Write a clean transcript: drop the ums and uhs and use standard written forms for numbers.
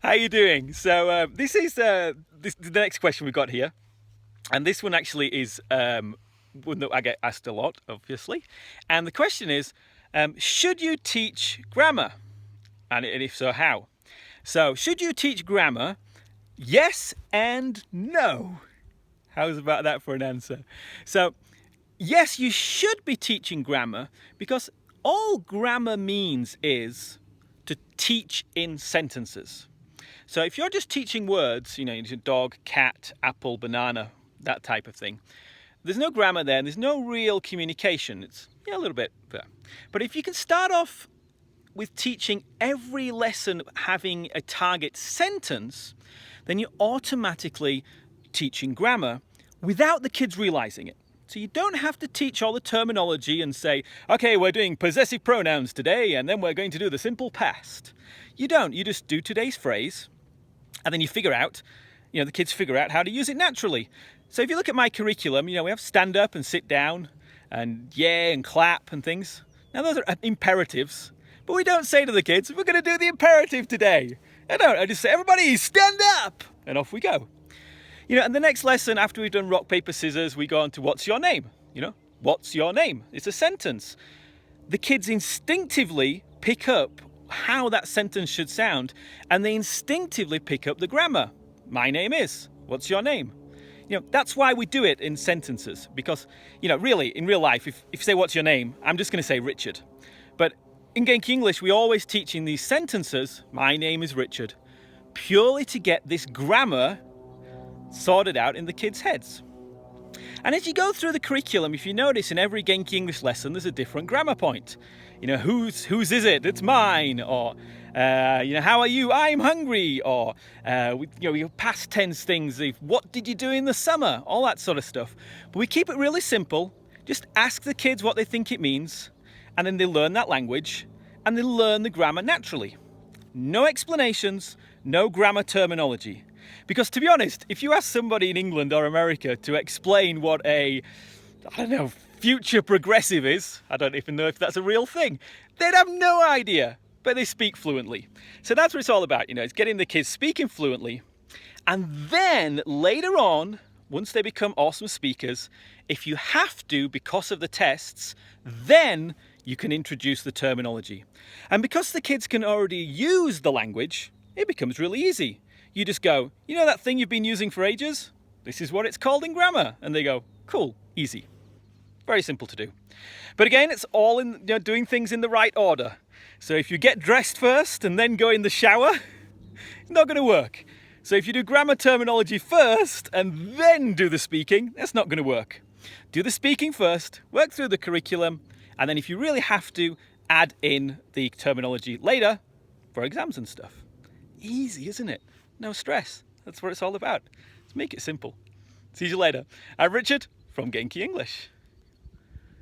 How you doing? So this is the next question we've got here, and this one actually is one that I get asked a lot, obviously. And the question is, should you teach grammar? And if so, how? So, should you teach grammar? Yes and no. How's about that for an answer? So, yes, you should be teaching grammar because all grammar means is to teach in sentences. So if you're just teaching words, dog, cat, apple, banana, that type of thing, there's no grammar there and there's no real communication. It's a little bit there. But if you can start off with teaching every lesson having a target sentence, then you're automatically teaching grammar without the kids realizing it. So you don't have to teach all the terminology and say, okay, we're doing possessive pronouns today and then we're going to do the simple past. You don't. You just do today's phrase and then you figure out, the kids figure out how to use it naturally. So if you look at my curriculum, we have stand up and sit down and yeah and clap and things. Now those are imperatives, but we don't say to the kids, we're going to do the imperative today. I just say, everybody stand up and off we go. And the next lesson after we've done rock, paper, scissors, we go on to what's your name? What's your name? It's a sentence. The kids instinctively pick up how that sentence should sound and they instinctively pick up the grammar. My name is. What's your name? That's why we do it in sentences because, really, in real life, if you say what's your name, I'm just going to say Richard. But in Genki English, we always teach in these sentences, my name is Richard, purely to get this grammar sorted out in the kids' heads. And as you go through the curriculum, if you notice in every Genki English lesson, there's a different grammar point. Whose is it? It's mine. Or, how are you? I'm hungry. Or, past tense things. What did you do in the summer? All that sort of stuff. But we keep it really simple. Just ask the kids what they think it means. And then they learn that language. And they learn the grammar naturally. No explanations, no grammar terminology. Because to be honest, if you ask somebody in England or America to explain what future progressive is, I don't even know if that's a real thing, they'd have no idea, but they speak fluently. So that's what it's all about, it's getting the kids speaking fluently. And then later on, once they become awesome speakers, if you have to because of the tests, then you can introduce the terminology. And because the kids can already use the language, it becomes really easy. You just go, that thing you've been using for ages? This is what it's called in grammar. And they go, cool, easy. Very simple to do. But again, it's all in doing things in the right order. So if you get dressed first and then go in the shower, it's not going to work. So if you do grammar terminology first and then do the speaking, that's not going to work. Do the speaking first, work through the curriculum, and then if you really have to, add in the terminology later for exams and stuff. Easy, isn't it? No stress. That's what it's all about. Let's make it simple. See you later. I'm Richard from Genki English.